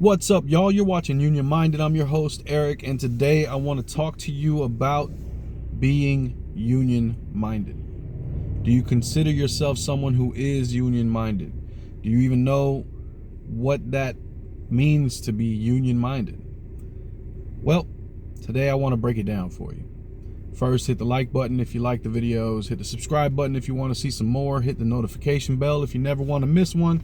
What's up, y'all? You're watching Union Minded. I'm your host, Eric, and today I want to talk to you about being union minded. Do you consider yourself someone who is union minded? Do you even know what that means to be union minded? Well, today I want to break it down for you. First, hit the like button if you like the videos, hit the subscribe button if you want to see some more, hit the notification bell if you never want to miss one.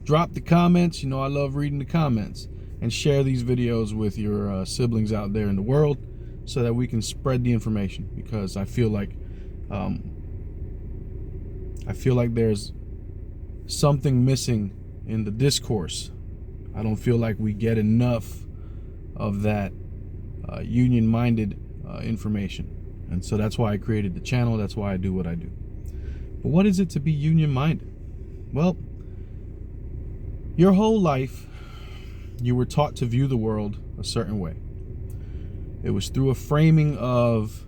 Drop the comments. You know I love reading the comments. And share these videos with your siblings out there in the world so that we can spread the information, because I feel like there's something missing in the discourse. I don't feel like we get enough of that union-minded information. And so that's why I created the channel. That's why I do what I do. But what is it to be union-minded? Well, your whole life, you were taught to view the world a certain way. It was through a framing of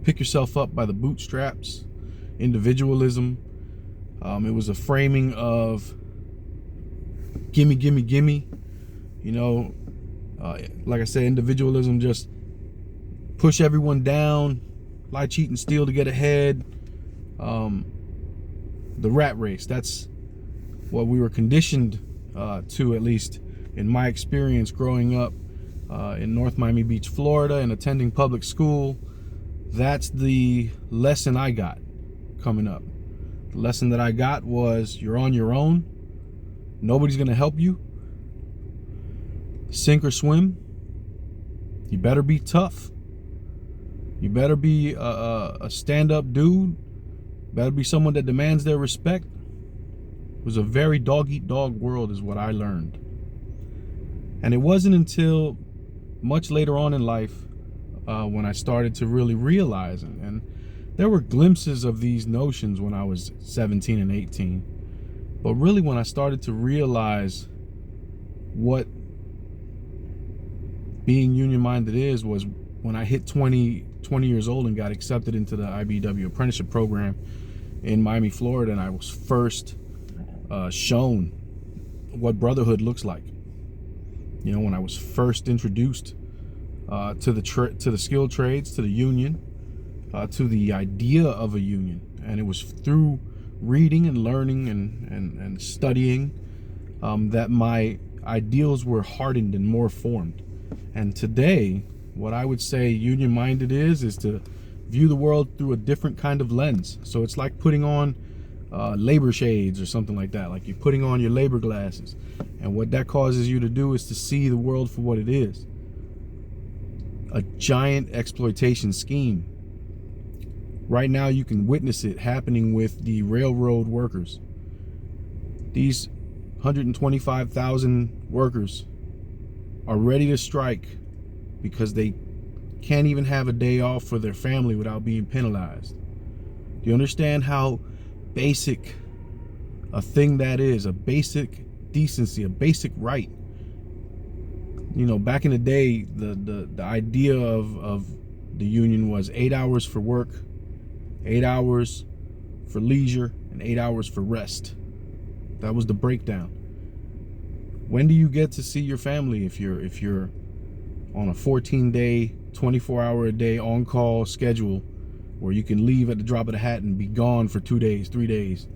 pick yourself up by the bootstraps, individualism. It was a framing of gimme, gimme, gimme. You know, like I said, individualism, just push everyone down, lie, cheat, and steal to get ahead. The rat race, that's what we were conditioned to, at least in my experience growing up in North Miami Beach, Florida, and attending public school. That's the lesson I got coming up. The lesson that I got was you're on your own. Nobody's gonna help you. Sink or swim. You better be tough. You better be a stand-up dude. Better be someone that demands their respect. It was a very dog-eat-dog world is what I learned. And it wasn't until much later on in life when I started to really realize, and there were glimpses of these notions when I was 17 and 18, but really when I started to realize what being union-minded is was when I hit 20 years old and got accepted into the IBEW apprenticeship program in Miami, Florida, and I was first shown what brotherhood looks like. You know, when I was first introduced to the skilled trades, to the union, to the idea of a union, and it was through reading and learning and studying that my ideals were hardened and more formed. And today, what I would say union-minded is to view the world through a different kind of lens. So it's like putting on labor shades or something like that. Like you're putting on your labor glasses, and what that causes you to do is to see the world for what it is: a giant exploitation scheme. Right now you can witness it happening with the railroad workers. These 125,000 workers are ready to strike because they can't even have a day off for their family without being penalized. Do you understand how basic a thing that is? A basic decency, a basic right. You know, back in the day, the idea of the union was 8 hours for work, 8 hours for leisure, and 8 hours for rest. That was the breakdown. When do you get to see your family if you're on a 14-day, 24-hour-a-day on-call schedule where you can leave at the drop of the hat and be gone for 2 days, 3 days,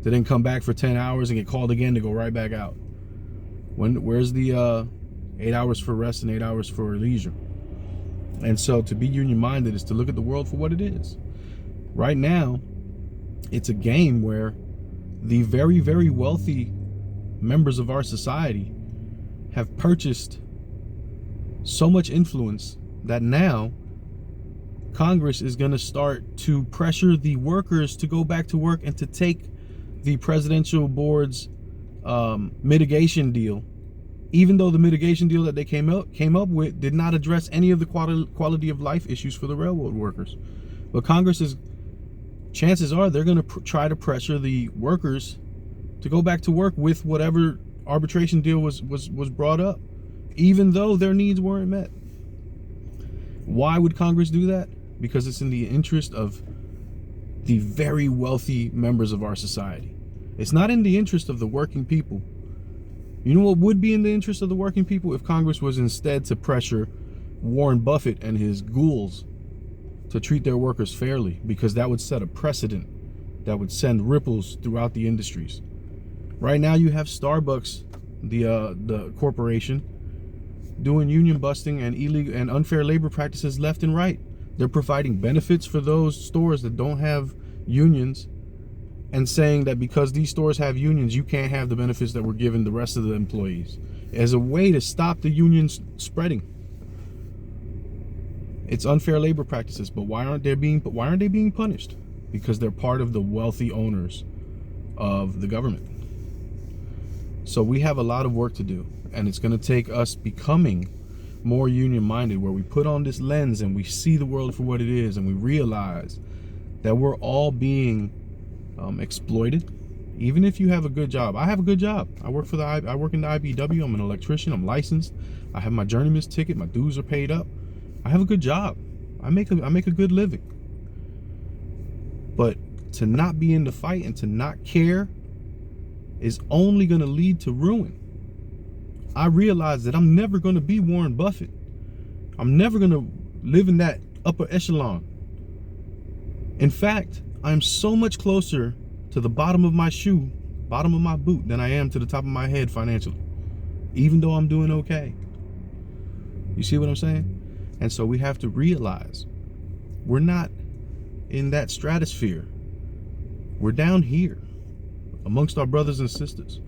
to then come back for 10 hours and get called again to go right back out? Where's the 8 hours for rest and 8 hours for leisure? And so to be union-minded is to look at the world for what it is. Right now, it's a game where the very, very wealthy members of our society have purchased so much influence that now Congress is going to start to pressure the workers to go back to work and to take the presidential board's mitigation deal, even though the mitigation deal that they came up with did not address any of the quality of life issues for the railroad workers. But Congress is, chances are they're going to try to pressure the workers to go back to work with whatever arbitration deal was brought up, even though their needs weren't met. Why would Congress do that? Because it's in the interest of the very wealthy members of our society. It's not in the interest of the working people. You know what would be in the interest of the working people? If Congress was instead to pressure Warren Buffett and his ghouls to treat their workers fairly, because that would set a precedent that would send ripples throughout the industries. Right now you have Starbucks, the corporation, doing union busting and illegal and unfair labor practices left and right. They're providing benefits for those stores that don't have unions, and saying that because these stores have unions, you can't have the benefits that were given the rest of the employees, as a way to stop the unions spreading. It's unfair labor practices, but why aren't they being punished? Because they're part of the wealthy owners of the government. So we have a lot of work to do, and it's going to take us becoming more union-minded, where we put on this lens and we see the world for what it is, and we realize that we're all being exploited. Even if you have a good job. I have a good job. I work in the IBW. I'm an electrician. I'm licensed. I have my journeyman's ticket. My dues are paid up. I have a good job. I make a good living. But to not be in the fight and to not care is only going to lead to ruin. I realize that I'm never going to be Warren Buffett. I'm never going to live in that upper echelon. In fact, I'm so much closer to the bottom of my shoe, bottom of my boot, than I am to the top of my head financially, even though I'm doing okay. You see what I'm saying? And so we have to realize we're not in that stratosphere. We're down here amongst our brothers and sisters,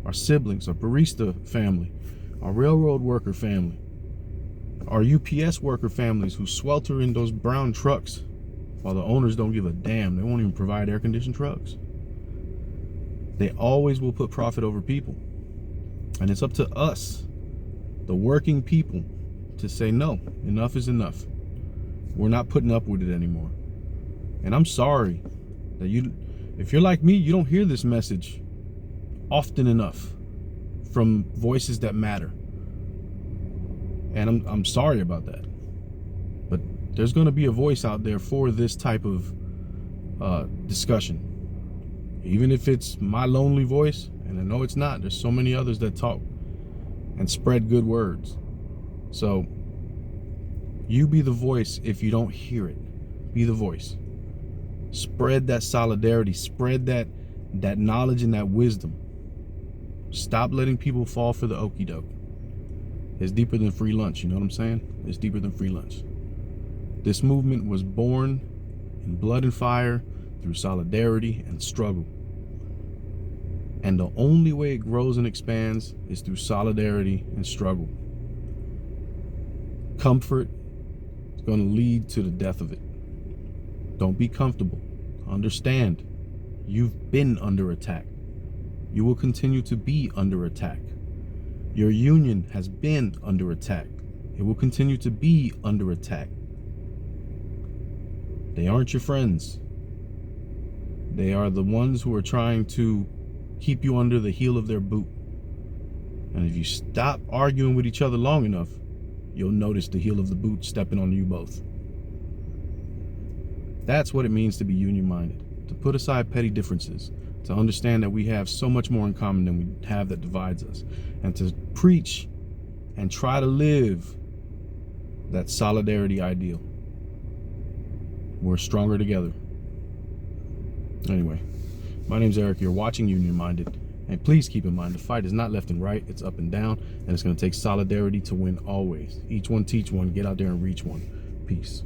our siblings, our barista family, our railroad worker family, our UPS worker families who swelter in those brown trucks while the owners don't give a damn. They won't even provide air-conditioned trucks. They always will put profit over people. And it's up to us, the working people, to say no, enough is enough. We're not putting up with it anymore. And I'm sorry that if you're like me, you don't hear this message often enough from voices that matter. And I'm sorry about that. But there's going to be a voice out there for this type of discussion. Even if it's my lonely voice, and I know it's not. There's so many others that talk and spread good words. So you be the voice. If you don't hear it, be the voice. Spread that solidarity, spread that knowledge and that wisdom. Stop letting people fall for the okie doke. It's deeper than free lunch, you know what I'm saying? It's deeper than free lunch. This movement was born in blood and fire, through solidarity and struggle. And the only way it grows and expands is through solidarity and struggle. Comfort is going to lead to the death of it. Don't be comfortable. Understand, you've been under attack. You will continue to be under attack. Your union has been under attack. It will continue to be under attack. They aren't your friends. They are the ones who are trying to keep you under the heel of their boot. And if you stop arguing with each other long enough, you'll notice the heel of the boot stepping on you both. That's what it means to be union-minded, to put aside petty differences, to understand that we have so much more in common than we have that divides us, and to preach and try to live that solidarity ideal. We're stronger together. Anyway, my name's Eric. You're watching UnionMinded. And please keep in mind, the fight is not left and right. It's up and down. And it's going to take solidarity to win always. Each one teach one. Get out there and reach one. Peace.